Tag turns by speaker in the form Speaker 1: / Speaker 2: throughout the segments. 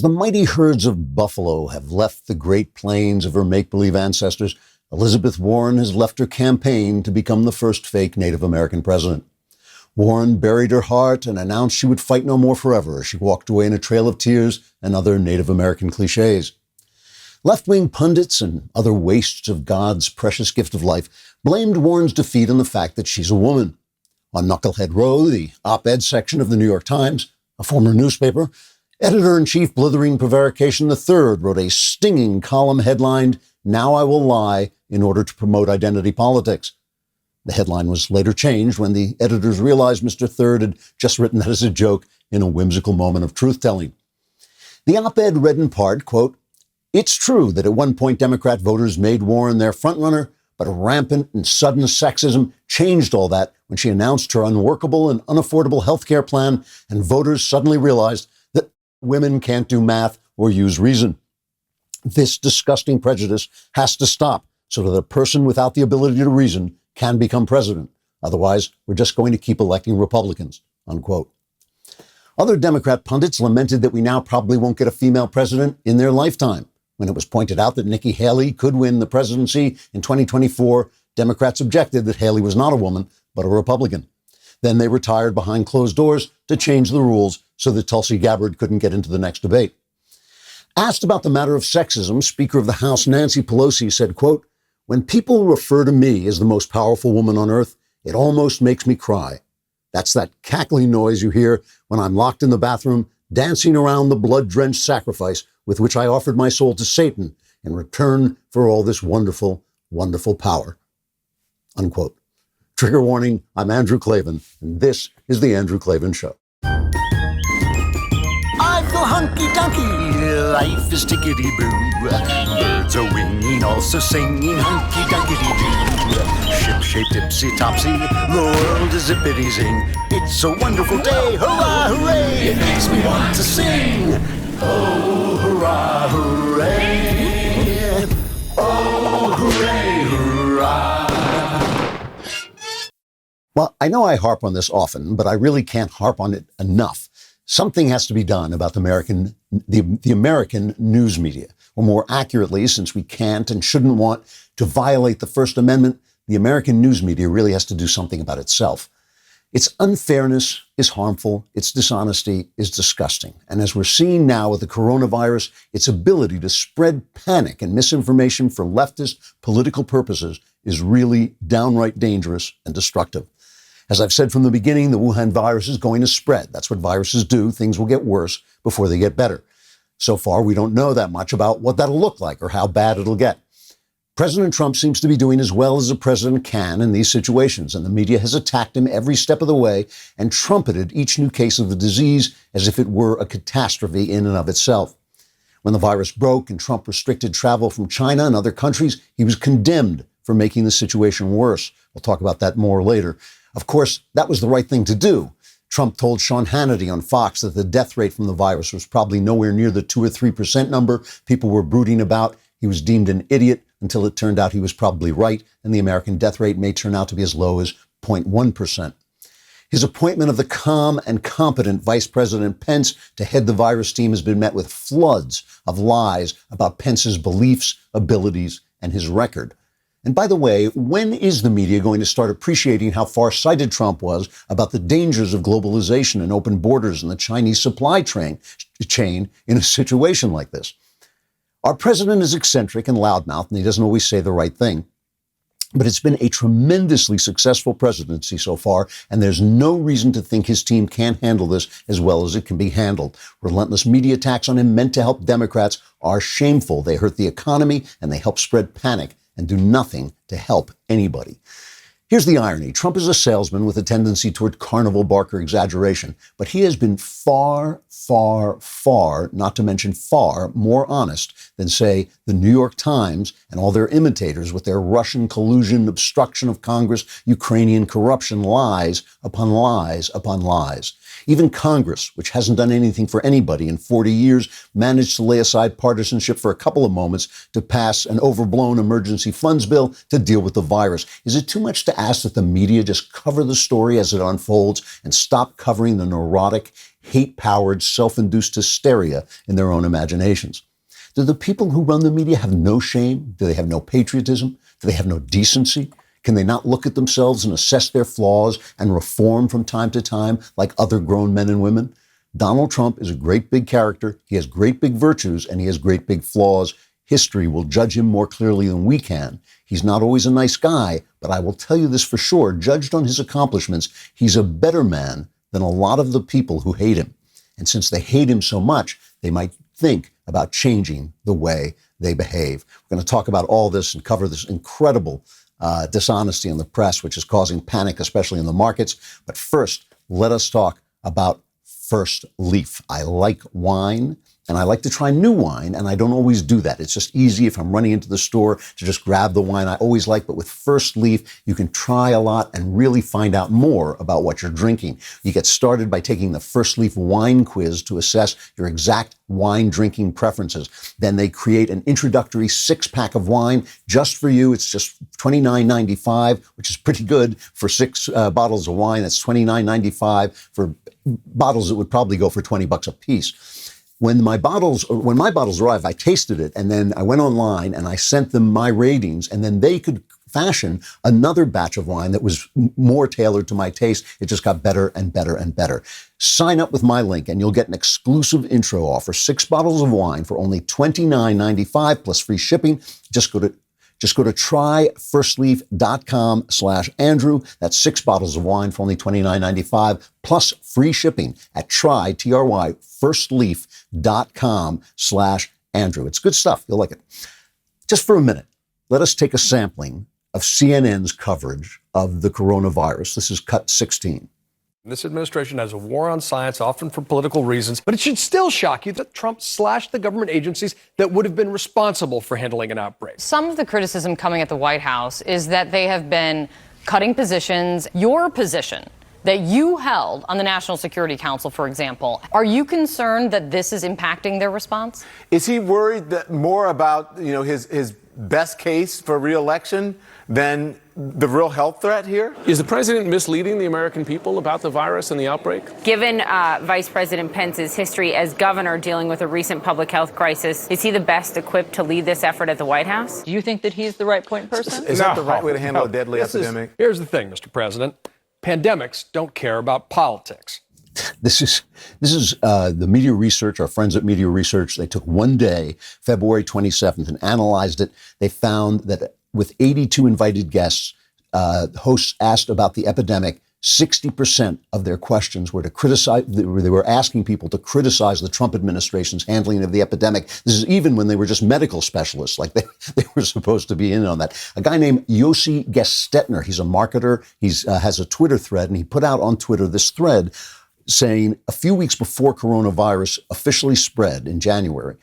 Speaker 1: the mighty herds of buffalo have left the great plains of her make-believe ancestors, Elizabeth Warren has left her campaign to become the first fake Native American president. Warren buried her heart and announced she would fight no more forever as she walked away in a trail of tears and other Native American cliches. Left-wing pundits and other wastes of God's precious gift of life blamed Warren's defeat on the fact that she's a woman. On Knucklehead Row, the op-ed section of the New York Times, a former newspaper, editor-in-chief Blithering Prevarication III wrote a stinging column headlined, "Now I Will Lie in Order to Promote Identity Politics." The headline was later changed when the editors realized Mr. Third had just written that as a joke in a whimsical moment of truth-telling. The op-ed read in part, quote, "It's true that at one point Democrat voters made Warren their frontrunner, but rampant and sudden sexism changed all that when she announced her unworkable and unaffordable health care plan, and voters suddenly realized that women can't do math or use reason. This disgusting prejudice has to stop so that a person without the ability to reason can become president. Otherwise, we're just going to keep electing Republicans," unquote. Other Democrat pundits lamented that we now probably won't get a female president in their lifetime. When it was pointed out that Nikki Haley could win the presidency in 2024, Democrats objected that Haley was not a woman, but a Republican. Then they retired behind closed doors to change the rules so that Tulsi Gabbard couldn't get into the next debate. Asked about the matter of sexism, Speaker of the House Nancy Pelosi said, quote, "When people refer to me as the most powerful woman on earth, it almost makes me cry. That's that cackling noise you hear when I'm locked in the bathroom, dancing around the blood-drenched sacrifice with which I offered my soul to Satan in return for all this wonderful, wonderful power," unquote. Trigger warning, I'm Andrew Klavan, and this is The Andrew Klavan Show.
Speaker 2: I feel hunky-dunky, life is tickety-boo. Birds are winging, also singing hunky-dunky-doo. Ship-shaped ipsy-topsy, the world is zippity-zing. It's a wonderful day, hurrah, hooray! It makes me want to sing. Oh, hurrah, hooray! Oh, hooray, hurrah!
Speaker 1: Well, I know I harp on this often, but I really can't harp on it enough. Something has to be done about the American news media. Or more accurately, since we can't and shouldn't want to violate the First Amendment, the American news media really has to do something about itself. Its unfairness is harmful. Its dishonesty is disgusting. And as we're seeing now with the coronavirus, its ability to spread panic and misinformation for leftist political purposes is really downright dangerous and destructive. As I've said from the beginning, the Wuhan virus is going to spread. That's what viruses do. Things will get worse before they get better. So far, we don't know that much about what that'll look like or how bad it'll get. President Trump seems to be doing as well as a president can in these situations, and the media has attacked him every step of the way and trumpeted each new case of the disease as if it were a catastrophe in and of itself. When the virus broke and Trump restricted travel from China and other countries, he was condemned for making the situation worse. We'll talk about that more later. Of course, that was the right thing to do. Trump told Sean Hannity on Fox that the death rate from the virus was probably nowhere near the 2 or 3% number people were brooding about. He was deemed an idiot until it turned out he was probably right, and the American death rate may turn out to be as low as 0.1%. His appointment of the calm and competent Vice President Pence to head the virus team has been met with floods of lies about Pence's beliefs, abilities, and his record. And by the way, when is the media going to start appreciating how far-sighted Trump was about the dangers of globalization and open borders and the Chinese supply chain in a situation like this? Our president is eccentric and loudmouthed, and he doesn't always say the right thing. But it's been a tremendously successful presidency so far, and there's no reason to think his team can't handle this as well as it can be handled. Relentless media attacks on him meant to help Democrats are shameful. They hurt the economy, and they help spread panic and do nothing to help anybody. Here's the irony. Trump is a salesman with a tendency toward carnival barker exaggeration, but he has been far, not to mention far more honest than, say, the New York Times and all their imitators with their Russian collusion, obstruction of Congress, Ukrainian corruption, lies upon lies upon lies. Even Congress, which hasn't done anything for anybody in 40 years, managed to lay aside partisanship for a couple of moments to pass an overblown emergency funds bill to deal with the virus. Is it too much to ask that the media just cover the story as it unfolds and stop covering the neurotic, hate-powered, self-induced hysteria in their own imaginations. Do the people who run the media have no shame? Do they have no patriotism? Do they have no decency? Can they not look at themselves and assess their flaws and reform from time to time like other grown men and women? Donald Trump is a great big character. He has great big virtues and he has great big flaws. History will judge him more clearly than we can. He's not always a nice guy, but I will tell you this for sure. Judged on his accomplishments, he's a better man than a lot of the people who hate him. And since they hate him so much, they might think about changing the way they behave. We're going to talk about all this and cover this incredible dishonesty in the press, which is causing panic, especially in the markets. But first, let us talk about First Leaf. I like wine and I like to try new wine, and I don't always do that. It's just easy if I'm running into the store to just grab the wine I always like. But with First Leaf, you can try a lot and really find out more about what you're drinking. You get started by taking the First Leaf wine quiz to assess your exact wine drinking preferences. Then they create an introductory 6-pack of wine just for you. It's just $29.95, which is pretty good for 6 bottles of wine. That's $29.95 for bottles that would probably go for $20 a piece. When my bottles arrived, I tasted it, and then I went online and I sent them my ratings, and then they could fashion another batch of wine that was more tailored to my taste. It just got better and better and better. Sign up with my link and you'll get an exclusive intro offer, 6 bottles of wine for only $29.95 plus free shipping. Just go to tryfirstleaf.com/Andrew. That's 6 bottles of wine for only $29.95 plus free shipping at firstleaf.com/Andrew. It's good stuff. You'll like it. Just for a minute, let us take a sampling of CNN's coverage of the coronavirus. This is cut 16.
Speaker 3: This administration has a war on science, often for political reasons, but it should still shock you that Trump slashed the government agencies that would have been responsible for handling an outbreak.
Speaker 4: Some of the criticism coming at the White House is that they have been cutting positions. Your position that you held on the National Security Council, for example, are you concerned that this is impacting their response?
Speaker 5: Is he worried that more about, his best case for re-election than the real health threat here?
Speaker 6: Is the president misleading the American people about the virus and the outbreak?
Speaker 7: Given Vice President Pence's history as governor dealing with a recent public health crisis, is he the best equipped to lead this effort at the White House?
Speaker 4: Do you think that he's the right point person?
Speaker 5: Is that the right way to handle a deadly epidemic?
Speaker 3: Here's the thing, Mr. President. Pandemics don't care about politics.
Speaker 1: This is the Media Research, our friends at Media Research. They took one day, February 27th, and analyzed it. They found that with 82 invited guests, hosts asked about the epidemic. 60% of their questions were to criticize. They were asking people to criticize the Trump administration's handling of the epidemic. This is even when they were just medical specialists, like they were supposed to be in on that. A guy named Yossi Gestetner, he's a marketer. He's has a Twitter thread, and he put out on Twitter this thread saying a few weeks before coronavirus officially spread in January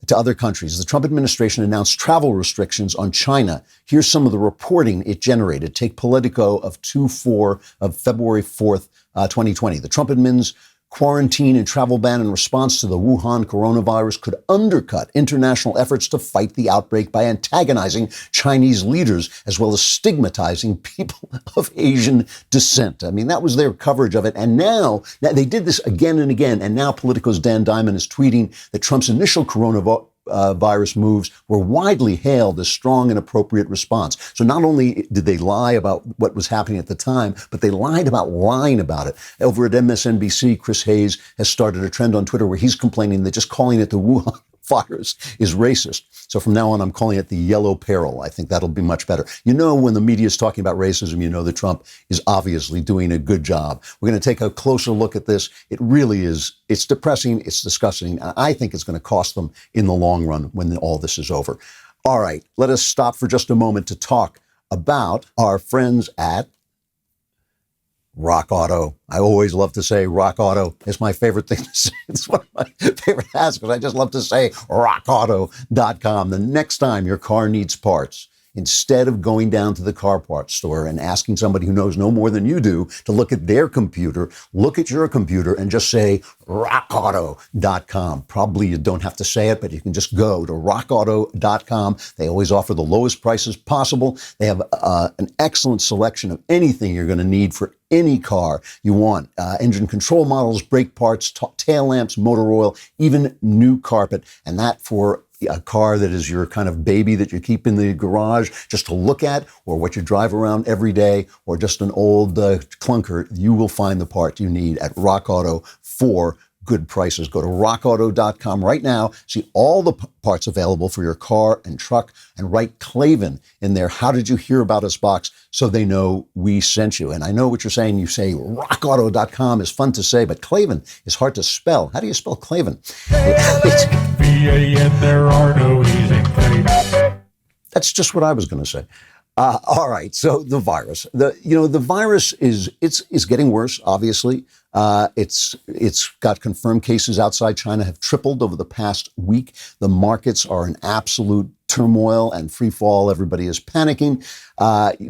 Speaker 1: to other countries, the Trump administration announced travel restrictions on China. Here's some of the reporting it generated. Take Politico of February 4th, 2020. The Trump admin's quarantine and travel ban in response to the Wuhan coronavirus could undercut international efforts to fight the outbreak by antagonizing Chinese leaders, as well as stigmatizing people of Asian descent. I mean, that was their coverage of it. And now they did this again and again. And now Politico's Dan Diamond is tweeting that Trump's initial coronavirus moves were widely hailed as strong and appropriate response. So not only did they lie about what was happening at the time, but they lied about lying about it. Over at MSNBC, Chris Hayes has started a trend on Twitter where he's complaining that just calling it the Wuhan virus is racist. So from now on, I'm calling it the yellow peril. I think that'll be much better. You know, when the media is talking about racism, you know that Trump is obviously doing a good job. We're going to take a closer look at this. It really is. It's depressing. It's disgusting. I think it's going to cost them in the long run when all this is over. All right, let us stop for just a moment to talk about our friends at Rock Auto. I always love to say Rock Auto. It's my favorite thing to say. It's one of my favorite hats because I just love to say rockauto.com. The next time your car needs parts, instead of going down to the car parts store and asking somebody who knows no more than you do to look at their computer, look at your computer and just say rockauto.com. Probably you don't have to say it, but you can just go to rockauto.com. They always offer the lowest prices possible. They have an excellent selection of anything you're going to need for any car you want. Engine control models, brake parts, tail lamps, motor oil, even new carpet. And that for a car that is your kind of baby that you keep in the garage just to look at, or what you drive around every day, or just an old clunker, you will find the part you need at Rock Auto for good prices. Go to rockauto.com right now. See all the parts available for your car and truck, and write Klavan in there. How did you hear about us box, so they know we sent you. And I know what you're saying. You say rockauto.com is fun to say, but Klavan is hard to spell. How do you spell Klavan?
Speaker 8: V-A-N, there are no E's in Klavan.
Speaker 1: That's just what I was going to say. All right. So the virus, the virus is getting worse. Obviously, it's got confirmed cases outside China have tripled over the past week. The markets are in absolute turmoil and free fall. Everybody is panicking.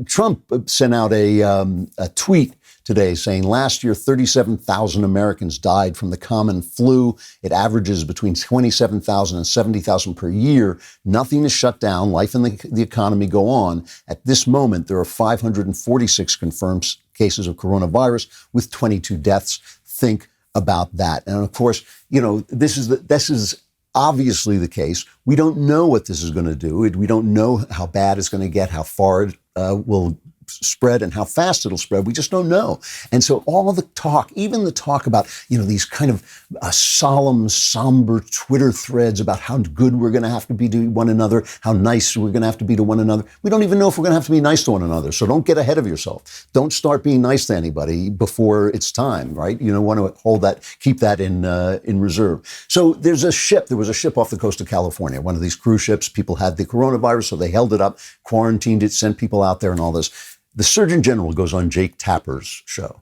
Speaker 1: Trump sent out a tweet today saying last year 37,000 Americans died from the common flu. It averages between 27,000 and 70,000 per year. Nothing is shut down. Life and the economy go on. At this moment, there are 546 confirmed cases of coronavirus with 22 deaths. Think about that. And of course, this is obviously the case. We don't know what this is going to do. We don't know how bad it's going to get, how far it will spread and how fast it'll spread. We just don't know. And so all of the talk, even the talk about, these kind of solemn, somber Twitter threads about how good we're going to have to be to one another, how nice we're going to have to be to one another. We don't even know if we're going to have to be nice to one another. So don't get ahead of yourself. Don't start being nice to anybody before it's time, right? You want to keep that in reserve. So there was a ship off the coast of California, one of these cruise ships. People had the coronavirus, so they held it up, quarantined it, sent people out there and all this. The Surgeon General goes on Jake Tapper's show.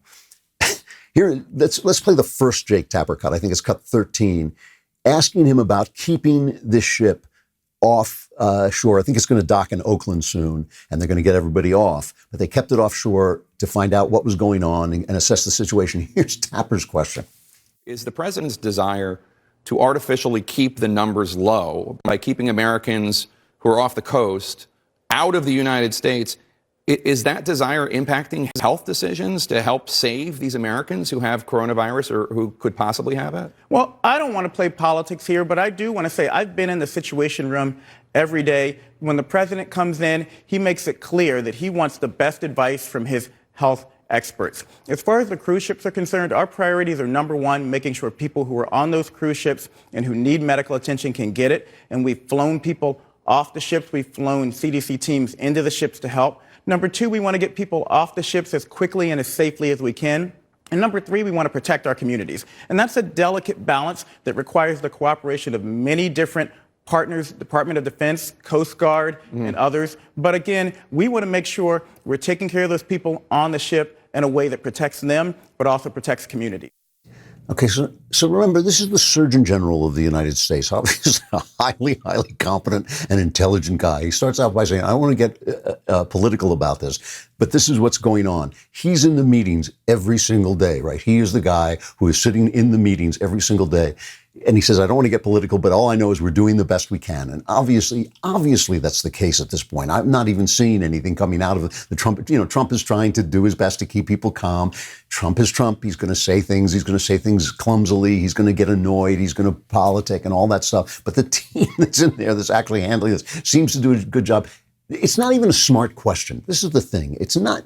Speaker 1: Here, let's play the first Jake Tapper cut. I think it's cut 13, asking him about keeping this ship off shore. I think it's going to dock in Oakland soon, and they're going to get everybody off. But they kept it offshore to find out what was going on and assess the situation. Here's Tapper's question.
Speaker 9: Is the president's desire to artificially keep the numbers low by keeping Americans who are off the coast out of the United States? Is that desire impacting his health decisions to help save these Americans who have coronavirus or who could possibly have it?
Speaker 10: Well, I don't want to play politics here, but I do want to say I've been in the Situation Room every day. When the president comes in, he makes it clear that he wants the best advice from his health experts. As far as the cruise ships are concerned, our priorities are number one, making sure people who are on those cruise ships and who need medical attention can get it. And we've flown people off the ships. We've flown CDC teams into the ships to help. Number two, we want to get people off the ships as quickly and as safely as we can. And number three, we want to protect our communities. And that's a delicate balance that requires the cooperation of many different partners, Department of Defense, Coast Guard, and others. But again, we want to make sure we're taking care of those people on the ship in a way that protects them, but also protects community.
Speaker 1: Okay, so remember, this is the Surgeon General of the United States, obviously a highly competent and intelligent guy. He starts out by saying, I don't want to get political about this, but this is what's going on. He's in the meetings every single day, right? He is the guy who is sitting in the meetings every single day. And he says, I don't want to get political, but all I know is we're doing the best we can. And obviously that's the case at this point. I'm not even seeing anything coming out of the Trump. Trump is trying to do his best to keep people calm. Trump is Trump. He's going to say things. He's going to say things clumsily. He's going to get annoyed. He's going to politic and all that stuff. But the team that's in there that's actually handling this seems to do a good job. It's not even a smart question. This is the thing.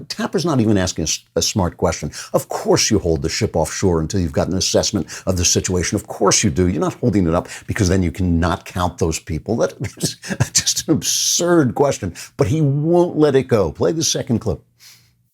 Speaker 1: Tapper's not even asking a smart question. Of course you hold the ship offshore until you've got an assessment of the situation. Of course you do. You're not holding it up because then you can not count those people. That's just an absurd question. But he won't let it go. Play the second clip.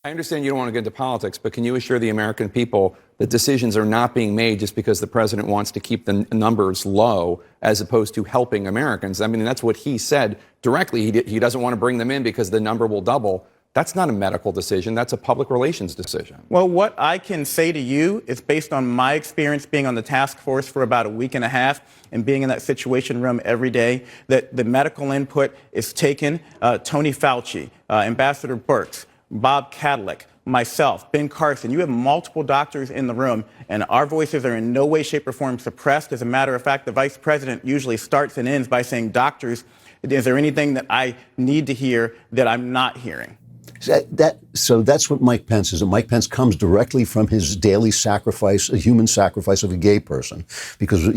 Speaker 9: I understand you don't want to get into politics, but can you assure the American people that decisions are not being made just because the president wants to keep the numbers low as opposed to helping Americans? I mean, that's what he said directly. He doesn't want to bring them in because the number will double. That's not a medical decision. That's a public relations decision.
Speaker 10: Well, what I can say to you is based on my experience being on the task force for about a week and a half and being in that Situation Room every day, that the medical input is taken. Tony Fauci, Ambassador Birx, Bob Kadlec, myself, Ben Carson, you have multiple doctors in the room, and our voices are in no way, shape, or form suppressed. As a matter of fact, the vice president usually starts and ends by saying, doctors, is there anything that I need to hear that I'm not hearing?
Speaker 1: So that's what Mike Pence is. And Mike Pence comes directly from his daily sacrifice, a human sacrifice of a gay person, because,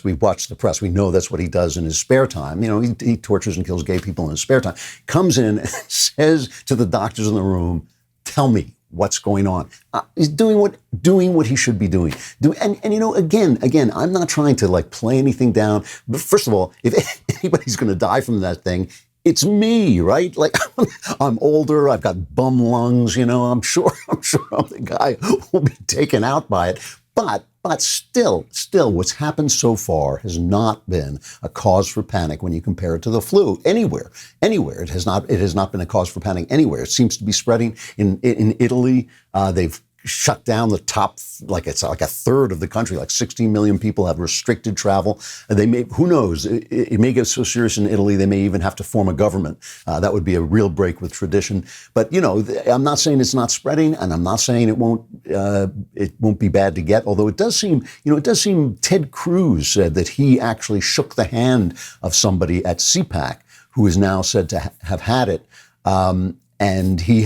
Speaker 1: we watch the press. We know that's what he does in his spare time. He tortures and kills gay people in his spare time. Comes in and says to the doctors in the room, tell me what's going on. He's doing what he should be doing. Again, I'm not trying to play anything down. But first of all, if anybody's going to die from that thing, it's me, right? I'm older. I've got bum lungs. I'm sure I'm the guy who will be taken out by it. But still, what's happened so far has not been a cause for panic when you compare it to the flu anywhere. It has not been a cause for panic anywhere. It seems to be spreading in Italy. They've shut down the top, it's like a third of the country, 16 million people have restricted travel. They may, who knows, it may get so serious in Italy, they may even have to form a government. That would be a real break with tradition. But, I'm not saying it's not spreading, and I'm not saying it won't be bad to get, although it does seem Ted Cruz said that he actually shook the hand of somebody at CPAC who is now said to have had it. And he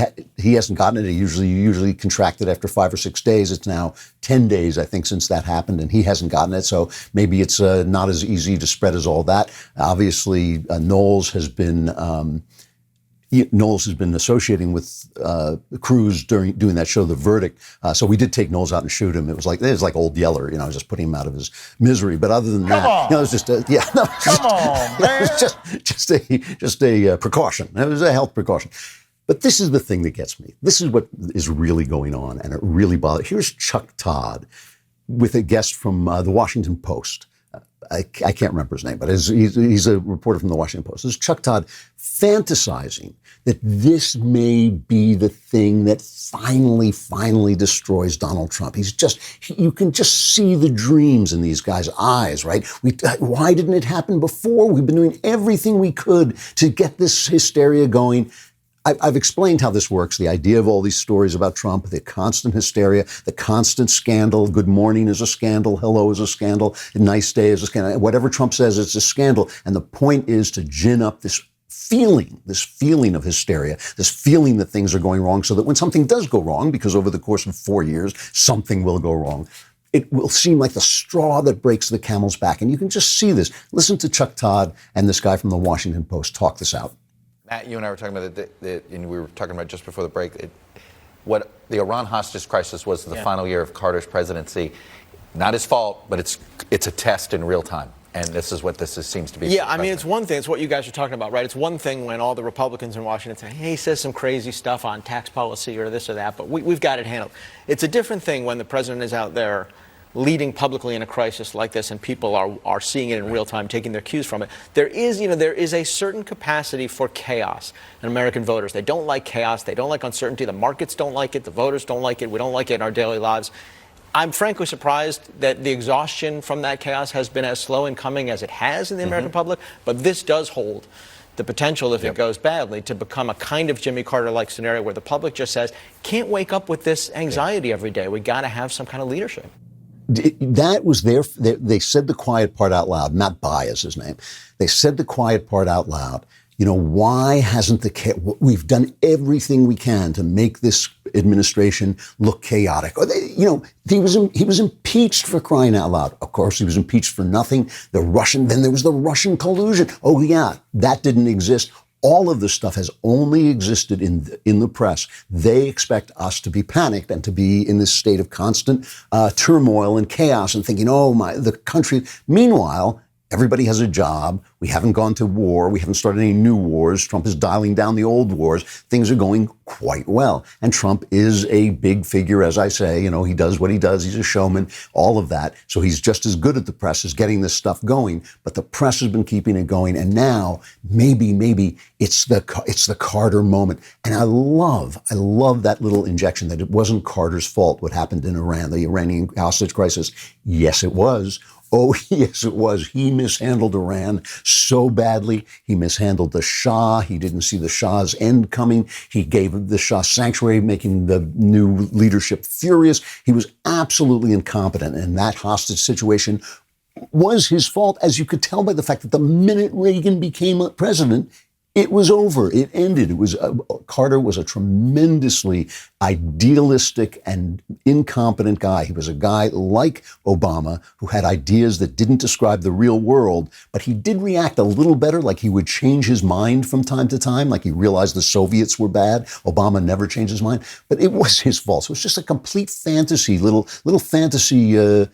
Speaker 1: hasn't gotten it. He usually contracted after 5 or 6 days. It's now 10 days, I think, since that happened, and he hasn't gotten it. So maybe it's not as easy to spread as all that. Obviously, Knowles has been associating with Cruz doing that show, The Verdict. So we did take Knowles out and shoot him. It was like Old Yeller, just putting him out of his misery. But other than that, it was just just a precaution. It was a health precaution. But this is the thing that gets me. This is what is really going on, and it really bothers. Here's Chuck Todd with a guest from the Washington Post. I can't remember his name, but he's a reporter from the Washington Post. This is Chuck Todd fantasizing that this may be the thing that finally destroys Donald Trump. You can just see the dreams in these guys' eyes, right? Why didn't it happen before? We've been doing everything we could to get this hysteria going. I've explained how this works, the idea of all these stories about Trump, the constant hysteria, the constant scandal. Good morning is a scandal. Hello is a scandal. A nice day is a scandal. Whatever Trump says, it's a scandal. And the point is to gin up this feeling of hysteria, this feeling that things are going wrong, so that when something does go wrong, because over the course of 4 years, something will go wrong, it will seem like the straw that breaks the camel's back. And you can just see this. Listen to Chuck Todd and this guy from the Washington Post talk this out.
Speaker 11: Matt, you and I were talking about and we were talking about just before the break, what the Iran hostage crisis was the final year of Carter's presidency. Not his fault, but it's a test in real time. And this is what seems to be.
Speaker 12: Yeah, I mean, it's one thing. It's what you guys are talking about, right? It's one thing when all the Republicans in Washington say, hey, he says some crazy stuff on tax policy or this or that, but we've got it handled. It's a different thing when the president is out there leading publicly in a crisis like this, and people are seeing it in real time, taking their cues from it. There is a certain capacity for chaos in American voters. They don't like chaos. They don't like uncertainty. The markets don't like it. The voters don't like it. We don't like it in our daily lives. I'm frankly surprised that the exhaustion from that chaos has been as slow in coming as it has in the American public, but this does hold the potential, if it goes badly, to become a kind of Jimmy Carter-like scenario where the public just says, can't wake up with this anxiety every day. We got to have some kind of leadership.
Speaker 1: That was they said the quiet part out loud. Matt Bai is his name. They said the quiet part out loud. Why hasn't we've done everything we can to make this administration look chaotic. He was impeached for crying out loud. Of course, he was impeached for nothing. Then there was the Russian collusion. Oh yeah, that didn't exist. All of this stuff has only existed in the press. They expect us to be panicked and to be in this state of constant turmoil and chaos and thinking, the country. Meanwhile, everybody has a job. We haven't gone to war. We haven't started any new wars. Trump is dialing down the old wars. Things are going quite well. And Trump is a big figure, as I say. He does what he does. He's a showman, all of that. So he's just as good at the press as getting this stuff going. But the press has been keeping it going. And now, maybe it's the Carter moment. And I love that little injection that it wasn't Carter's fault what happened in Iran, the Iranian hostage crisis. Yes, it was. Oh, yes, it was. He mishandled Iran so badly. He mishandled the Shah. He didn't see the Shah's end coming. He gave the Shah sanctuary, making the new leadership furious. He was absolutely incompetent. And that hostage situation was his fault, as you could tell by the fact that the minute Reagan became president, It was over. It ended. It was Carter was a tremendously idealistic and incompetent guy. He was a guy like Obama who had ideas that didn't describe the real world, but he did react a little better, like he would change his mind from time to time, like he realized the Soviets were bad. Obama never changed his mind, but it was his fault. So it was just a complete fantasy, little fantasy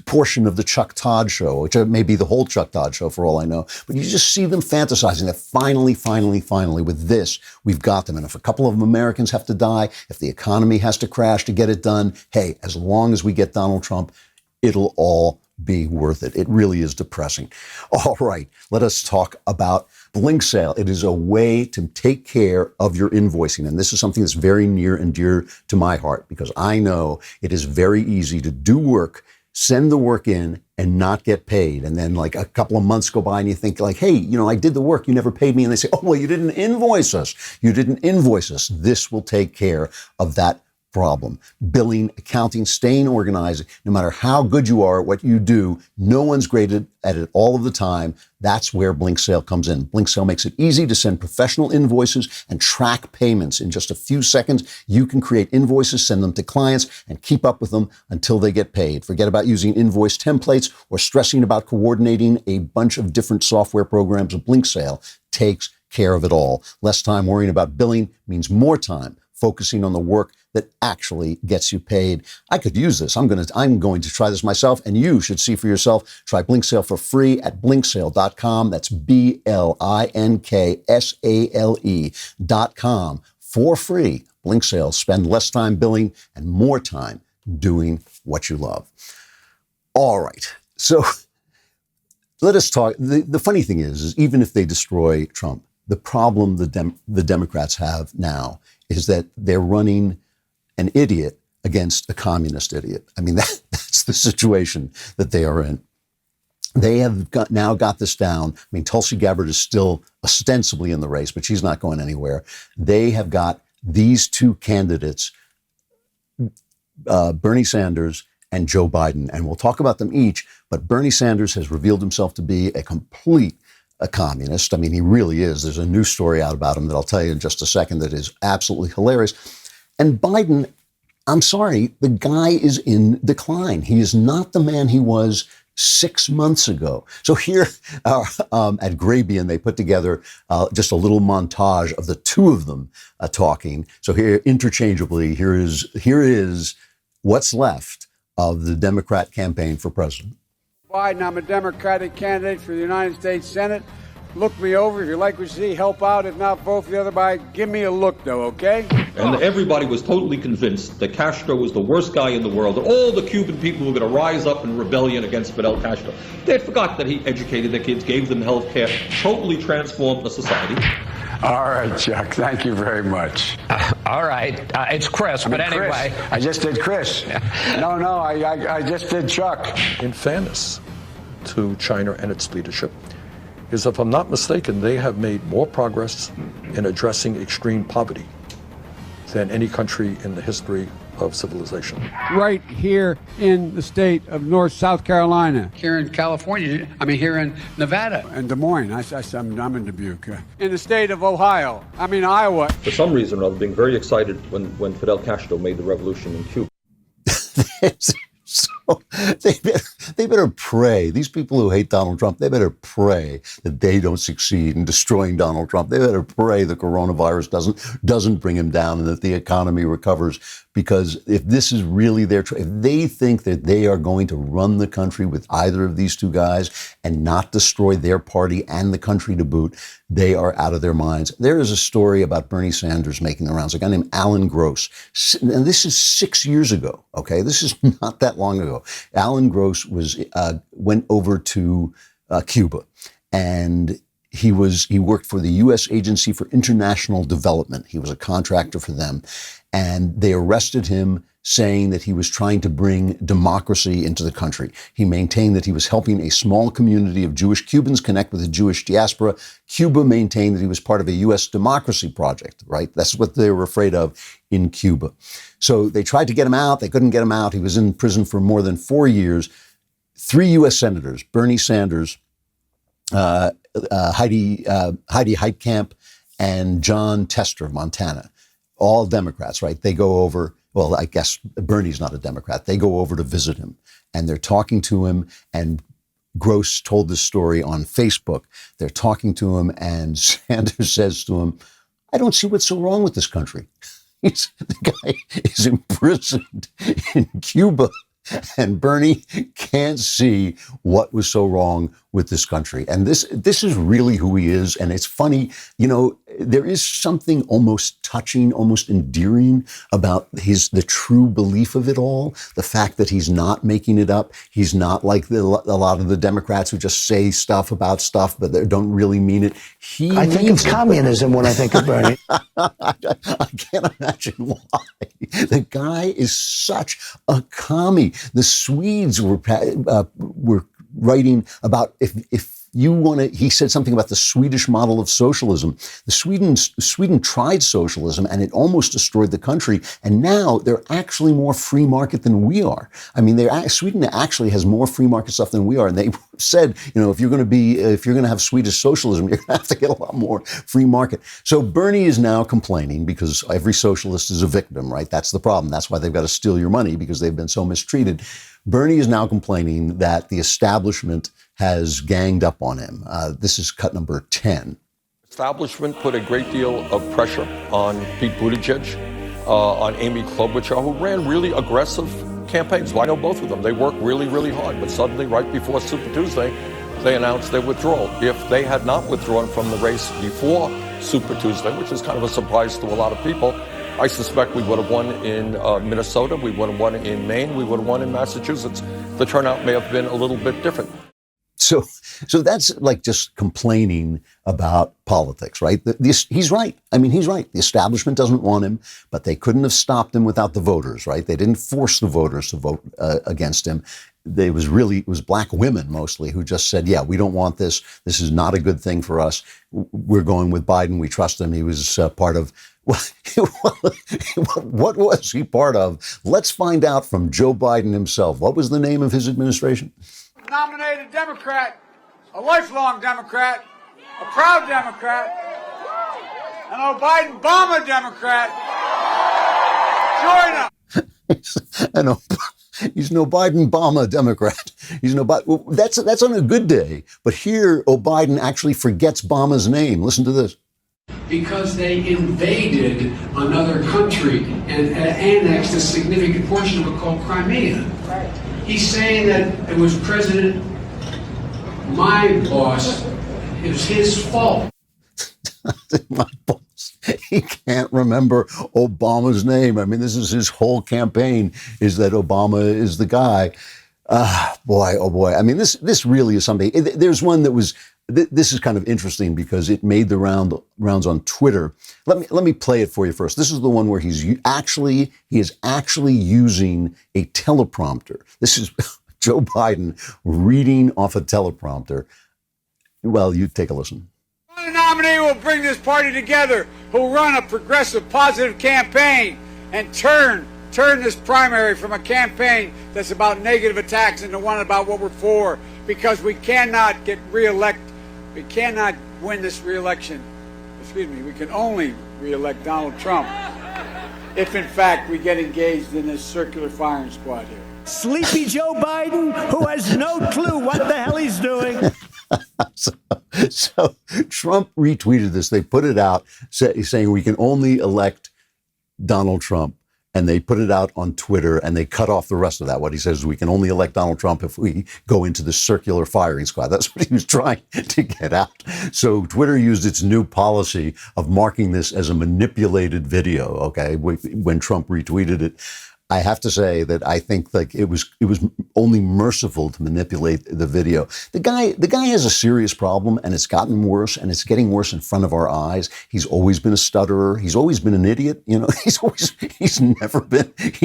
Speaker 1: portion of the Chuck Todd show, which may be the whole Chuck Todd show for all I know. But you just see them fantasizing that finally, with this, we've got them. And if a couple of Americans have to die, if the economy has to crash to get it done, hey, as long as we get Donald Trump, it'll all be worth it. It really is depressing. All right, let us talk about Blink Sale. It is a way to take care of your invoicing. And this is something that's very near and dear to my heart, because I know it is very easy to do work, send the work in, and not get paid. And then like a couple of months go by and you think like, hey, I did the work, you never paid me. And they say, oh, well, you didn't invoice us. This will take care of that problem. Billing, accounting, staying organized. No matter how good you are at what you do, no one's great at it all of the time. That's where Blink Sale comes in. Blink Sale makes it easy to send professional invoices and track payments. In just a few seconds, you can create invoices, send them to clients, and keep up with them until they get paid. Forget about using invoice templates or stressing about coordinating a bunch of different software programs. Blink Sale takes care of it all. Less time worrying about billing means more time focusing on the work that actually gets you paid. I could use this. I'm going to try this myself, and you should see for yourself. Try Blink Sale for free at blinksale.com. That's BLINKSALE.com for free. Blink Sale. Spend less time billing and more time doing what you love. All right. So let us talk. The funny thing is even if they destroy Trump, the problem the Democrats have now is that they're running an idiot against a communist idiot. I mean, that's the situation that they are in. They have now got this down. I mean, Tulsi Gabbard is still ostensibly in the race, but she's not going anywhere. They have got these two candidates, Bernie Sanders and Joe Biden, and we'll talk about them each, but Bernie Sanders has revealed himself to be a communist. I mean, he really is. There's a new story out about him that I'll tell you in just a second that is absolutely hilarious. And Biden, I'm sorry, the guy is in decline. He is not the man he was 6 months ago. So here at Grabien, they put together just a little montage of the two of them talking. So here, interchangeably, here is what's left of the Democrat campaign for president.
Speaker 13: Biden, I'm a Democratic candidate for the United States Senate. Look me over. If you like what you see, help out. If not, vote for the other guy. Give me a look, though, okay?
Speaker 14: And everybody was totally convinced that Castro was the worst guy in the world, that all the Cuban people were going to rise up in rebellion against Fidel Castro. They had forgot that he educated their kids, gave them health care, totally transformed the society.
Speaker 13: All right, Chuck. Thank you very much.
Speaker 15: All right. It's Chris, but anyway.
Speaker 13: Chris. I just did Chris. No, I just did Chuck.
Speaker 16: In fairness to China and its leadership, is, if I'm not mistaken, they have made more progress in addressing extreme poverty than any country in the history of civilization.
Speaker 13: Right here in the state of South Carolina.
Speaker 17: Here in California, here in Nevada.
Speaker 13: And Des Moines, I'm in Dubuque. In the state of Iowa.
Speaker 14: For some reason or other, being very excited when Fidel Castro made the revolution in Cuba.
Speaker 1: So they better pray. These people who hate Donald Trump, they better pray that they don't succeed in destroying Donald Trump. They better pray the coronavirus doesn't bring him down and that the economy recovers. Because if this is really if they think that they are going to run the country with either of these two guys and not destroy their party and the country to boot, they are out of their minds. There is a story about Bernie Sanders making the rounds, a guy named Alan Gross. And this is 6 years ago, okay? This is not that long ago. Alan Gross went over to Cuba, and he worked for the U.S. Agency for International Development. He was a contractor for them. And they arrested him saying that he was trying to bring democracy into the country. He maintained that he was helping a small community of Jewish Cubans connect with the Jewish diaspora. Cuba maintained that he was part of a U.S. democracy project, right? That's what they were afraid of in Cuba. So they tried to get him out. They couldn't get him out. He was in prison for more than 4 years. 3 U.S. senators, Bernie Sanders, Heidi Heitkamp and John Tester of Montana, all Democrats, right? They go over. Well, I guess Bernie's not a Democrat. They go over to visit him, and they're talking to him. And Gross told this story on Facebook. They're talking to him, and Sanders says to him, "I don't see what's so wrong with this country." The guy is imprisoned in Cuba, and Bernie can't see what was so wrong with this country. And this is really who he is. And it's funny, there is something almost touching, almost endearing about the true belief of it all. The fact that he's not making it up. He's not like a lot of the Democrats who just say stuff about stuff, but they don't really mean it.
Speaker 18: I think of communism when I think of Bernie.
Speaker 1: I can't imagine why. The guy is such a commie. The Swedes were writing about if you want to, he said something about the Swedish model of socialism. Sweden tried socialism and it almost destroyed the country. And now they're actually more free market than we are. I mean, Sweden actually has more free market stuff than we are. And they said, if you're going to have Swedish socialism, you're going to have to get a lot more free market. So Bernie is now complaining because every socialist is a victim, right? That's the problem. That's why they've got to steal your money because they've been so mistreated. Bernie is now complaining that the establishment has ganged up on him. This is cut number 10.
Speaker 16: Establishment put a great deal of pressure on Pete Buttigieg, on Amy Klobuchar, who ran really aggressive campaigns. I know both of them. They worked really, really hard. But suddenly, right before Super Tuesday, they announced their withdrawal. If they had not withdrawn from the race before Super Tuesday, which is kind of a surprise to a lot of people, I suspect we would have won in Minnesota, we would have won in Maine, we would have won in Massachusetts. The turnout may have been a little bit different.
Speaker 1: So that's like just complaining about politics, right? He's right. I mean, he's right. The establishment doesn't want him, but they couldn't have stopped him without the voters, right? They didn't force the voters to vote against him. It was black women mostly who just said, yeah, we don't want this. This is not a good thing for us. We're going with Biden. We trust him. He was part of, what was he part of? Let's find out from Joe Biden himself. What was the name of his administration?
Speaker 13: Nominated Democrat, a lifelong Democrat, a proud Democrat, an Obama Democrat. Join us.
Speaker 1: He's no Biden-Bama Democrat. He's no Biden. That's on a good day. But here, Biden actually forgets Bama's name. Listen to this.
Speaker 17: Because they invaded another country and annexed a significant portion of it called Crimea. Right. He's saying that it was my boss, it was his fault.
Speaker 1: My boss. He can't remember Obama's name. I mean, this is his whole campaign, is that Obama is the guy. Boy, oh boy. I mean, this really is something. There's one that was, this is kind of interesting because it made the rounds on Twitter. Let me play it for you first. This is the one where he is actually using a teleprompter. This is Joe Biden reading off a teleprompter. Well, you take a listen.
Speaker 13: The nominee will bring this party together, who'll run a progressive, positive campaign and turn this primary from a campaign that's about negative attacks into one about what we're for, because we cannot get reelected. We cannot win this reelection. We can only reelect Donald Trump if, in fact, we get engaged in this circular firing squad here.
Speaker 18: Sleepy Joe Biden, who has no clue what the hell he's doing.
Speaker 1: So Trump retweeted this. They put it out saying we can only elect Donald Trump. And they put it out on Twitter and they cut off the rest of that. What he says is we can only elect Donald Trump if we go into the circular firing squad. That's what he was trying to get out. So Twitter used its new policy of marking this as a manipulated video. Okay. When Trump retweeted it, I have to say that I think like it was only merciful to manipulate the video. The guy has a serious problem, and it's gotten worse, and it's getting worse in front of our eyes. He's always been a stutterer. He's always been an idiot. He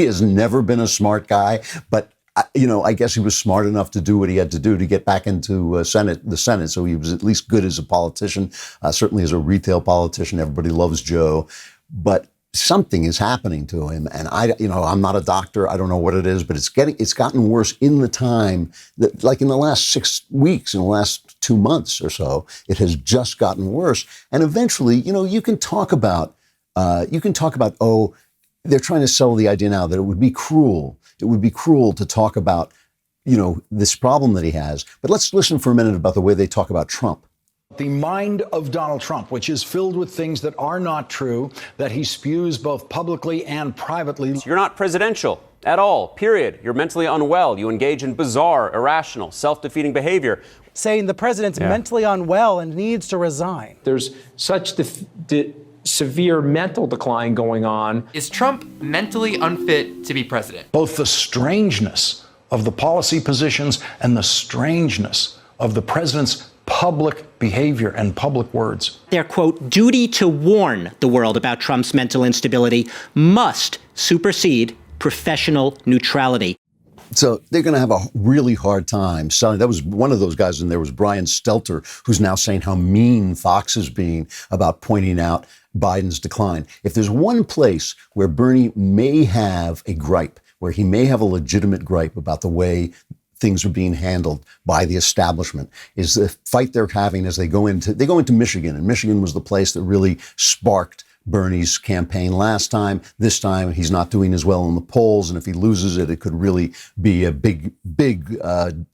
Speaker 1: has never been a smart guy. But I guess he was smart enough to do what he had to do to get back into the Senate. So he was at least good as a politician, certainly as a retail politician. Everybody loves Joe, but something is happening to him. And I'm not a doctor. I don't know what it is, but it's gotten worse in the time that, like in the last 6 weeks, in the last last 2 months or so, it has just gotten worse. And eventually, you can talk about, oh, they're trying to sell the idea now that it would be cruel. It would be cruel to talk about, this problem that he has. But let's listen for a minute about the way they talk about Trump.
Speaker 19: The mind of Donald Trump, which is filled with things that are not true, that he spews both publicly and privately.
Speaker 20: You're not presidential at all, period. You're mentally unwell. You engage in bizarre, irrational, self-defeating behavior.
Speaker 21: Saying the president's mentally unwell and needs to resign.
Speaker 22: There's such severe mental decline going on.
Speaker 23: Is Trump mentally unfit to be president?
Speaker 19: Both the strangeness of the policy positions and the strangeness of the president's public behavior and public words.
Speaker 24: Their, quote, duty to warn the world about Trump's mental instability must supersede professional neutrality.
Speaker 1: So they're going to have a really hard time selling. That was one of those guys, and there was Brian Stelter, who's now saying how mean Fox is being about pointing out Biden's decline. If there's one place where Bernie may have a gripe, where he may have a legitimate gripe about the way things are being handled by the establishment, is the fight they're having as they go into Michigan. And Michigan was the place that really sparked Bernie's campaign last time. This time, he's not doing as well in the polls. And if he loses it, it could really be a big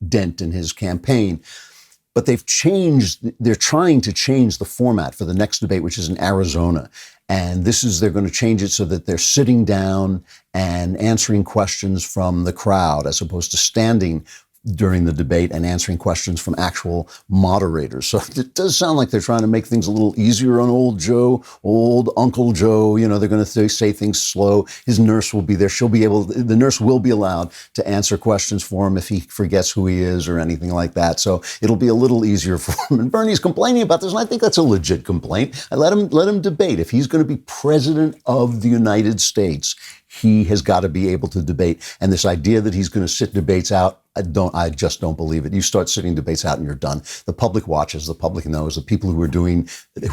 Speaker 1: dent in his campaign. But they're trying to change the format for the next debate, which is in Arizona. And they're going to change it so that they're sitting down and answering questions from the crowd as opposed to standing during the debate and answering questions from actual moderators. So it does sound like they're trying to make things a little easier on old Uncle Joe. They're going to say things slow. His nurse will be there. The nurse will be allowed to answer questions for him if he forgets who he is or anything like that. So it'll be a little easier for him. And Bernie's complaining about this, and I think that's a legit complaint. I let him debate. If he's going to be president of the United States, he has got to be able to debate. And this idea that he's going to sit debates out, I just don't believe it. You start sitting debates out and you're done. The public watches, the public knows, the people who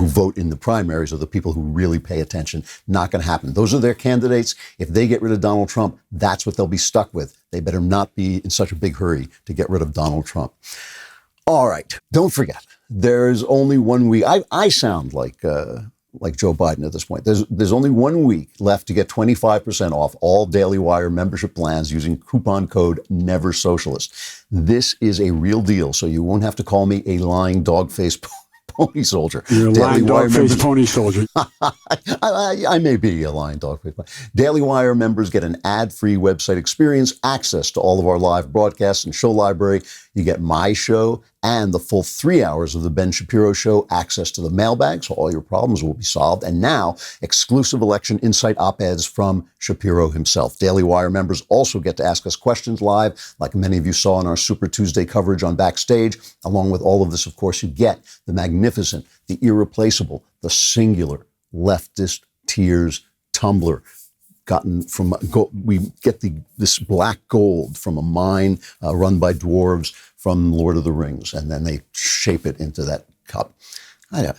Speaker 1: vote in the primaries are the people who really pay attention. Not going to happen. Those are their candidates. If they get rid of Donald Trump, that's what they'll be stuck with. They better not be in such a big hurry to get rid of Donald Trump. All right. Don't forget, there's only 1 week. I sound like Joe Biden at this point. There's only 1 week left to get 25% off all Daily Wire membership plans using coupon code NEVERSOCIALIST. This is a real deal, so you won't have to call me a lying dog-faced pony soldier.
Speaker 25: You're a lying dog-faced pony soldier.
Speaker 1: I may be a lying dog-faced pony. Daily Wire members get an ad-free website experience, access to all of our live broadcasts and show library. You get my show and the full 3 hours of the Ben Shapiro Show, access to the mailbag, so all your problems will be solved. And now, exclusive election insight op-eds from Shapiro himself. Daily Wire members also get to ask us questions live, like many of you saw in our Super Tuesday coverage on Backstage. Along with all of this, of course, you get the magnificent, the irreplaceable, the singular leftist tears tumbler. We get this black gold from a mine run by dwarves from Lord of the Rings, and then they shape it into that cup. I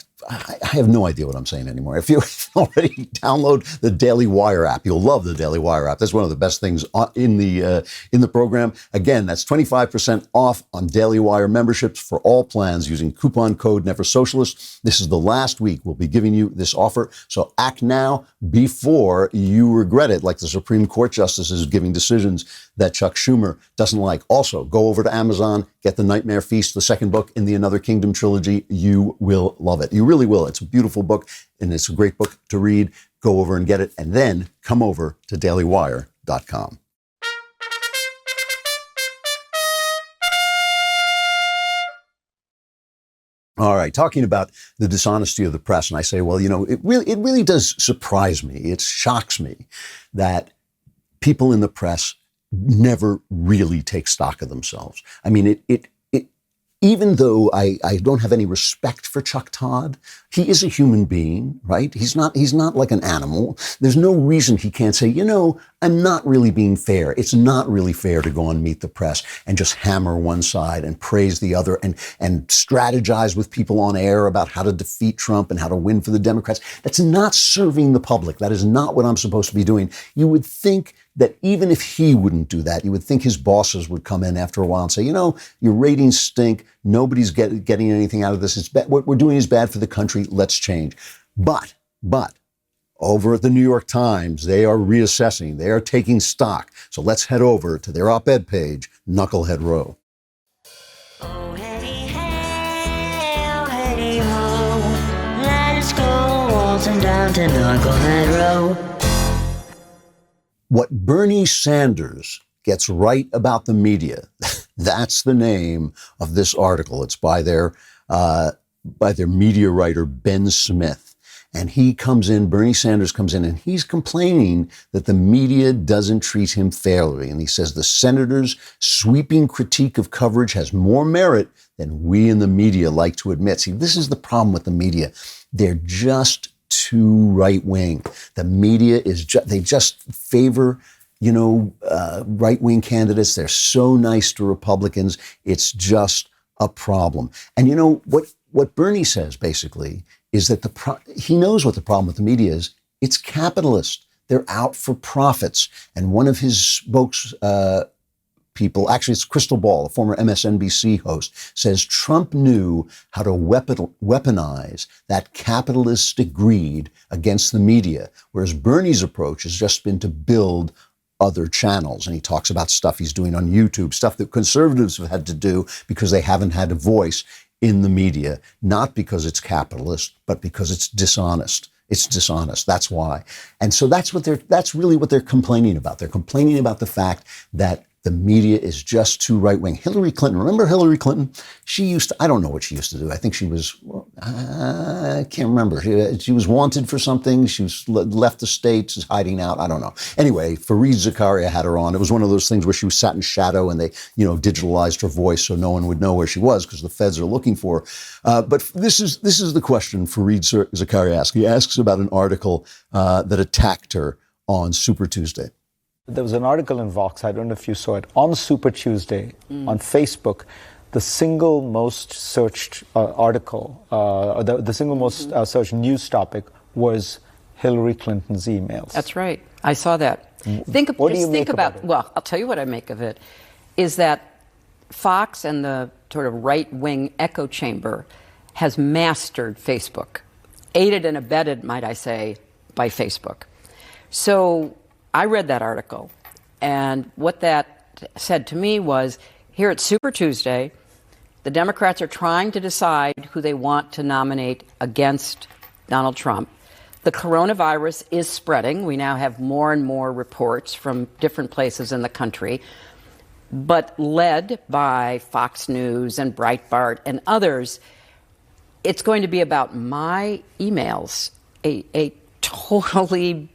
Speaker 1: have no idea what I'm saying anymore. If you already download the Daily Wire app, you'll love the Daily Wire app. That's one of the best things in the program. Again, that's 25% off on Daily Wire memberships for all plans using coupon code NEVERSOCIALIST. This is the last week we'll be giving you this offer, so act now before you regret it, like the Supreme Court justices giving decisions that Chuck Schumer doesn't like. Also, go over to Amazon, get The Nightmare Feast, the second book in the Another Kingdom trilogy. You will love it. You really will. It's a beautiful book, and it's a great book to read. Go over and get it, and then come over to dailywire.com. All right, talking about the dishonesty of the press, and I say, well, it really does surprise me. It shocks me that people in the press never really take stock of themselves. I mean, even though I don't have any respect for Chuck Todd, he is a human being, right? He's not like an animal. There's no reason he can't say, I'm not really being fair. It's not really fair to go on Meet the Press and just hammer one side and praise the other and strategize with people on air about how to defeat Trump and how to win for the Democrats. That's not serving the public. That is not what I'm supposed to be doing. You would think that even if he wouldn't do that, you would think his bosses would come in after a while and say, you know, your ratings stink. Nobody's getting anything out of this. What we're doing is bad for the country. Let's change. But over at the New York Times, they are reassessing. They are taking stock. So let's head over to their op-ed page, Knucklehead Row.
Speaker 2: Oh, hey, hey, oh, hey, ho. Let's go waltzing down to Knucklehead Row.
Speaker 1: What Bernie Sanders gets right about the media, that's the name of this article. It's by their media writer, Ben Smith. And Bernie Sanders comes in, and he's complaining that the media doesn't treat him fairly. And he says the senator's sweeping critique of coverage has more merit than we in the media like to admit. See, this is the problem with the media. They're just too right-wing. The media they just favor, right-wing candidates. They're so nice to Republicans. It's just a problem. And what Bernie says basically is that he knows what the problem with the media is. It's capitalist. They're out for profits. And one of his people, actually it's Crystal Ball, a former MSNBC host, says Trump knew how to weaponize that capitalistic greed against the media, whereas Bernie's approach has just been to build other channels. And he talks about stuff he's doing on YouTube, stuff that conservatives have had to do because they haven't had a voice in the media, not because it's capitalist, but because it's dishonest. It's dishonest. That's why. And so that's really what they're complaining about. They're complaining about the fact that the media is just too right-wing. Hillary Clinton, remember Hillary Clinton? I don't know what she used to do. I think she was, I can't remember. She was wanted for something. She was left the States, hiding out. I don't know. Anyway, Fareed Zakaria had her on. It was one of those things where she was sat in shadow and they, digitalized her voice so no one would know where she was because the feds are looking for her. But this is the question Fareed Zakaria asks. He asks about an article that attacked her on Super Tuesday.
Speaker 4: There was an article in Vox, I don't know if you saw it, on Super Tuesday on Facebook. The single most searched article, the single most searched news topic was Hillary Clinton's emails.
Speaker 5: That's right. I saw that. Think about it. Well, I'll tell you what I make of it, is that Fox and the sort of right-wing echo chamber has mastered Facebook, aided and abetted, might I say, by Facebook. So I read that article, and what that said to me was, here at Super Tuesday, the Democrats are trying to decide who they want to nominate against Donald Trump. The coronavirus is spreading. We now have more and more reports from different places in the country, but led by Fox News and Breitbart and others, it's going to be about my emails, a totally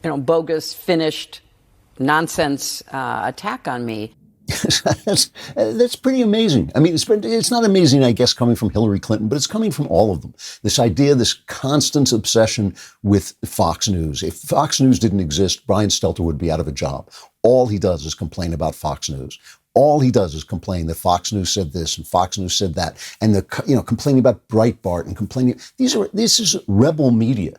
Speaker 5: bogus, finished, nonsense attack on me.
Speaker 1: That's pretty amazing. I mean, it's not amazing, I guess, coming from Hillary Clinton, but it's coming from all of them. This idea, this constant obsession with Fox News. If Fox News didn't exist, Brian Stelter would be out of a job. All he does is complain about Fox News. All he does is complain that Fox News said this and Fox News said that, and complaining about Breitbart and complaining. This is rebel media.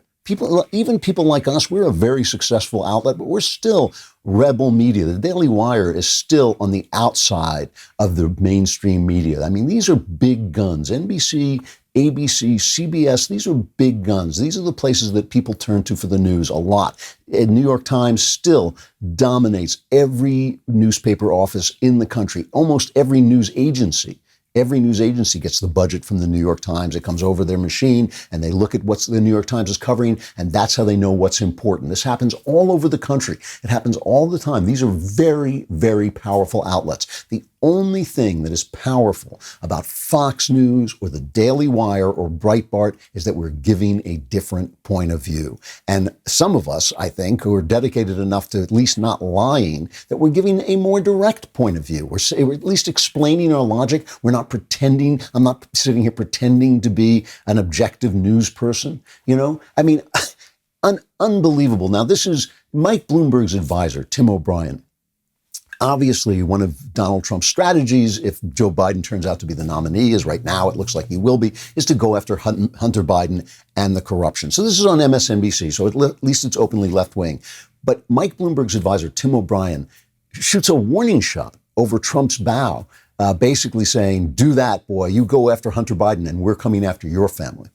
Speaker 1: Even people like us, we're a very successful outlet, but we're still rebel media. The Daily Wire is still on the outside of the mainstream media. I mean, these are big guns. NBC, ABC, CBS, these are big guns. These are the places that people turn to for the news a lot. And New York Times still dominates every newspaper office in the country, almost every news agency. Every news agency gets the budget from the New York Times. It comes over their machine and they look at what the New York Times is covering, and that's how they know what's important. This happens all over the country. It happens all the time. These are very, very powerful outlets. The only thing that is powerful about Fox News or the Daily Wire or Breitbart is that we're giving a different point of view. And some of us, I think, who are dedicated enough to at least not lying, that we're giving a more direct point of view. We're at least explaining our logic. We're not pretending. I'm not sitting here pretending to be an objective news person. I mean, unbelievable. Now, this is Mike Bloomberg's advisor, Tim O'Brien. Obviously, one of Donald Trump's strategies, if Joe Biden turns out to be the nominee, as right now it looks like he will be, is to go after Hunter Biden and the corruption. So this is on MSNBC, so at least it's openly left-wing. But Mike Bloomberg's advisor, Tim O'Brien, shoots a warning shot over Trump's bow, basically saying, do that, boy. You go after Hunter Biden, and we're coming after your family.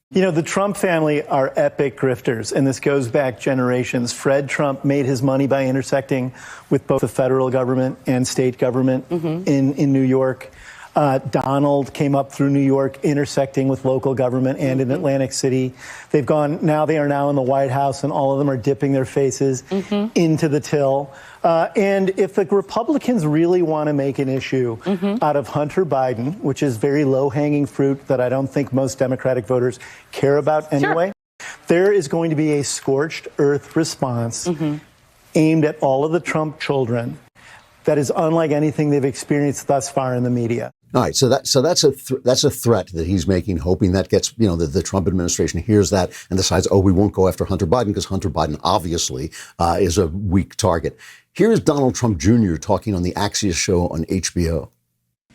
Speaker 3: You know, the Trump family are epic grifters, and this goes back generations. Fred Trump made his money by intersecting with both the federal government and state government in New York. Donald came up through New York, intersecting with local government and in Atlantic City. They are now in the White House, and all of them are dipping their faces into the till. And if the Republicans really want to make an issue out of Hunter Biden, which is very low-hanging fruit that I don't think most Democratic voters care about anyway, there is going to be a scorched earth response aimed at all of the Trump children that is unlike anything they've experienced thus far in the media.
Speaker 1: All right, so that's a threat that he's making, hoping that gets, the Trump administration hears that and decides, we won't go after Hunter Biden because Hunter Biden obviously is a weak target. Here's Donald Trump Jr. talking on the Axios show on HBO.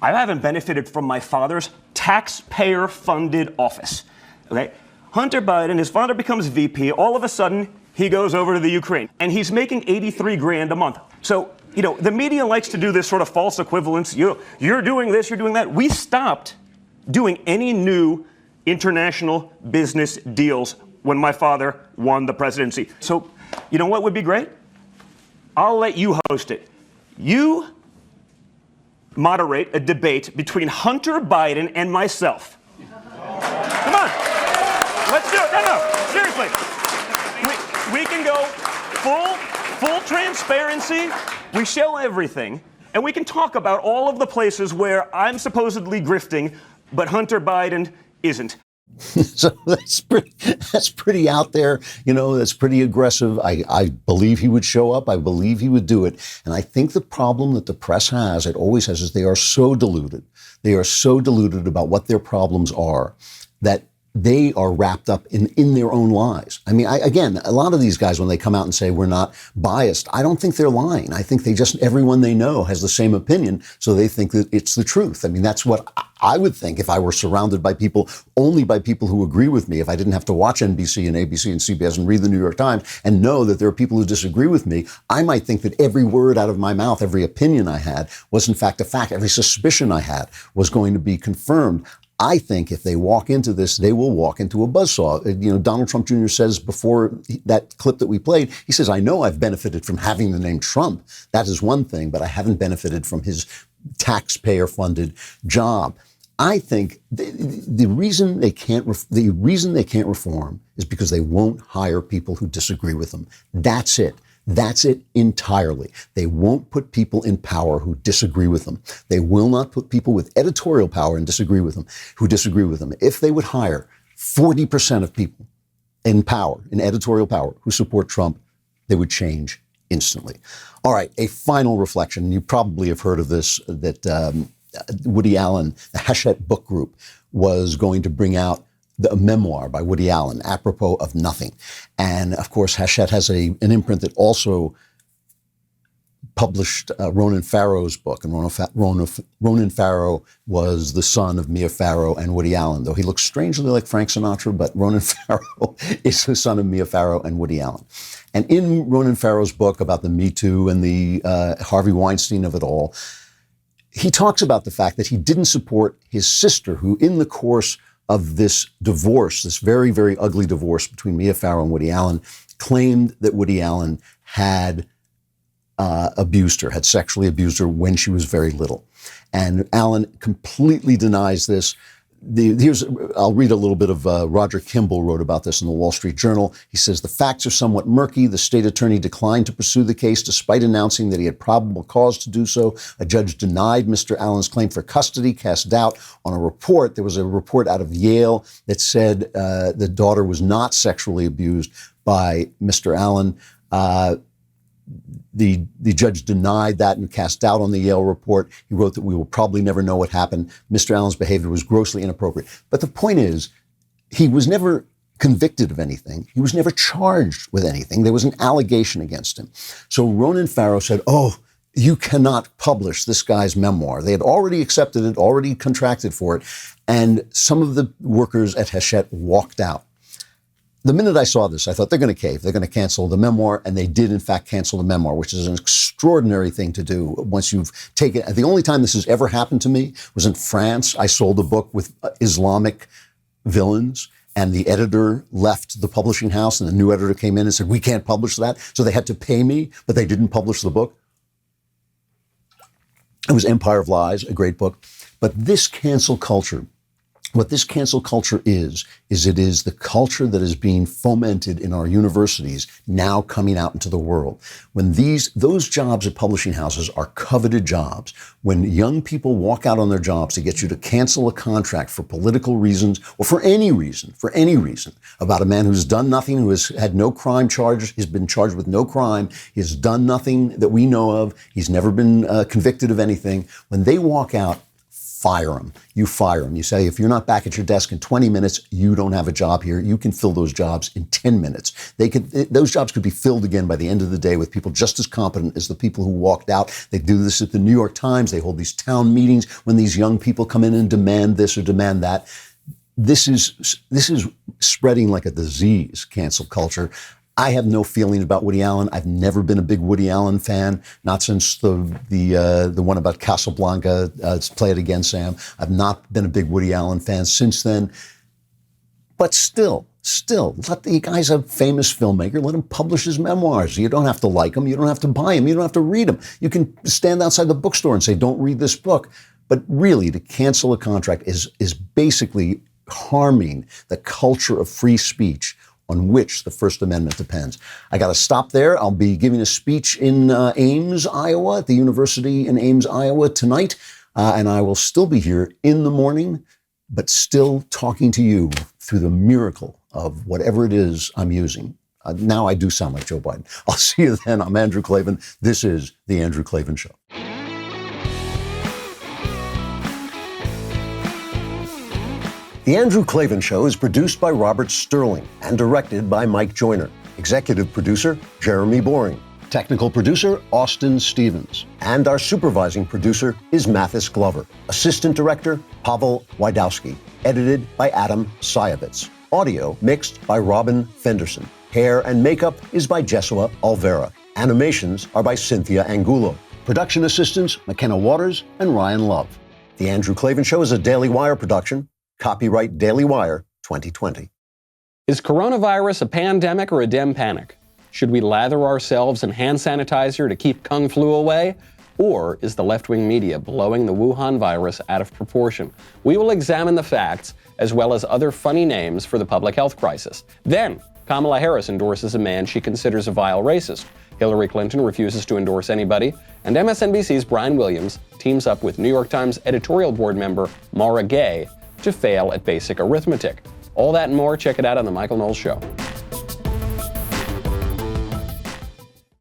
Speaker 6: I haven't benefited from my father's taxpayer-funded office. Okay, Hunter Biden, his father becomes VP. All of a sudden, he goes over to the Ukraine, and he's making $83,000 a month. So, the media likes to do this sort of false equivalence. You're doing this, you're doing that. We stopped doing any new international business deals when my father won the presidency. So, you know what would be great? I'll let you host it. You moderate a debate between Hunter Biden and myself. Come on. Let's do it. No, seriously. We can go full transparency. We show everything, and we can talk about all of the places where I'm supposedly grifting, but Hunter Biden isn't.
Speaker 1: So that's pretty out there. That's pretty aggressive. I believe he would show up. I believe he would do it. And I think the problem that the press has, it always has, is they are so deluded. They are so deluded about what their problems are that they are wrapped up in their own lies. I mean, again, a lot of these guys, when they come out and say we're not biased, I don't think they're lying. I think everyone they know has the same opinion, so they think that it's the truth. I mean, that's what I would think if I were surrounded by only by people who agree with me, if I didn't have to watch NBC and ABC and CBS and read the New York Times and know that there are people who disagree with me. I might think that every word out of my mouth, every opinion I had was in fact a fact. Every suspicion I had was going to be confirmed. I think if they walk into this, they will walk into a buzzsaw. Donald Trump Jr. says before that clip that we played, he says, I know I've benefited from having the name Trump. That is one thing, but I haven't benefited from his taxpayer-funded job. I think the reason they can't reform is because they won't hire people who disagree with them. That's it. That's it entirely. They won't put people in power who disagree with them. They will not put people with editorial power and who disagree with them. If they would hire 40% of people in power, in editorial power, who support Trump, they would change instantly. All right, a final reflection. You probably have heard of this, that Woody Allen, the Hachette Book Group, was going to bring out a memoir by Woody Allen, apropos of nothing. And of course, Hachette has an imprint that also published Ronan Farrow's book. And Ronan Farrow was the son of Mia Farrow and Woody Allen, though he looks strangely like Frank Sinatra, but Ronan Farrow is the son of Mia Farrow and Woody Allen. And in Ronan Farrow's book about the Me Too and the Harvey Weinstein of it all, he talks about the fact that he didn't support his sister, who in the course of this divorce, this very, very ugly divorce between Mia Farrow and Woody Allen, claimed that Woody Allen had abused her, had sexually abused her when she was very little. And Allen completely denies this. I'll read a little bit of Roger Kimball wrote about this in the Wall Street Journal. He says, the facts are somewhat murky. The state attorney declined to pursue the case despite announcing that he had probable cause to do so. A judge denied Mr. Allen's claim for custody, cast doubt on a report. There was a report out of Yale that said the daughter was not sexually abused by Mr. Allen. The judge denied that and cast doubt on the Yale report. He wrote that we will probably never know what happened. Mr. Allen's behavior was grossly inappropriate. But the point is, he was never convicted of anything. He was never charged with anything. There was an allegation against him. So Ronan Farrow said, you cannot publish this guy's memoir. They had already accepted it, already contracted for it, and some of the workers at Hachette walked out. The minute I saw this, I thought they're going to cave. They're going to cancel the memoir, and they did, in fact, cancel the memoir, which is an extraordinary thing to do once you've taken. The only time this has ever happened to me was in France. I sold a book with Islamic villains, and the editor left the publishing house, and the new editor came in and said, "We can't publish that." So they had to pay me, but they didn't publish the book. It was Empire of Lies, a great book. But this cancel culture, what this cancel culture is it is the culture that is being fomented in our universities now coming out into the world. When those jobs at publishing houses are coveted jobs, when young people walk out on their jobs to get you to cancel a contract for political reasons or for any reason, about a man who's done nothing, who has had no crime charges, he's been charged with no crime, he has done nothing that we know of, he's never been convicted of anything. When they walk out, fire them. You fire them. You say, if you're not back at your desk in 20 minutes, you don't have a job here. You can fill those jobs in 10 minutes. Those jobs could be filled again by the end of the day with people just as competent as the people who walked out. They do this at the New York Times. They hold these town meetings when these young people come in and demand this or demand that. This is spreading like a disease, cancel culture. I have no feeling about Woody Allen. I've never been a big Woody Allen fan, not since the one about Casablanca. Play it again, Sam. I've not been a big Woody Allen fan since then. But still, let the guy's a famous filmmaker. Let him publish his memoirs. You don't have to like him. You don't have to buy him. You don't have to read him. You can stand outside the bookstore and say, "Don't read this book." But really, to cancel a contract is basically harming the culture of free speech on which the First Amendment depends. I got to stop there. I'll be giving a speech in Ames, Iowa, at the University in Ames, Iowa tonight. And I will still be here in the morning, but still talking to you through the miracle of whatever it is I'm using. Now I do sound like Joe Biden. I'll see you then. I'm Andrew Klavan. This is The Andrew Klavan Show. The Andrew Klavan Show is produced by Robert Sterling and directed by Mike Joyner. Executive producer, Jeremy Boring. Technical producer, Austin Stevens. And our supervising producer is Mathis Glover. Assistant director, Pavel Wydowski. Edited by Adam Sayevitz. Audio mixed by Robin Fenderson. Hair and makeup is by Jesua Alvera. Animations are by Cynthia Angulo. Production assistants, McKenna Waters and Ryan Love. The Andrew Klavan Show is a Daily Wire production. Copyright Daily Wire 2020.
Speaker 7: Is coronavirus a pandemic or a Dem panic? Should we lather ourselves in hand sanitizer to keep Kung Flu away? Or is the left-wing media blowing the Wuhan virus out of proportion? We will examine the facts as well as other funny names for the public health crisis. Then, Kamala Harris endorses a man she considers a vile racist. Hillary Clinton refuses to endorse anybody. And MSNBC's Brian Williams teams up with New York Times editorial board member Mara Gay to fail at basic arithmetic. All that and more, check it out on The Michael Knowles Show.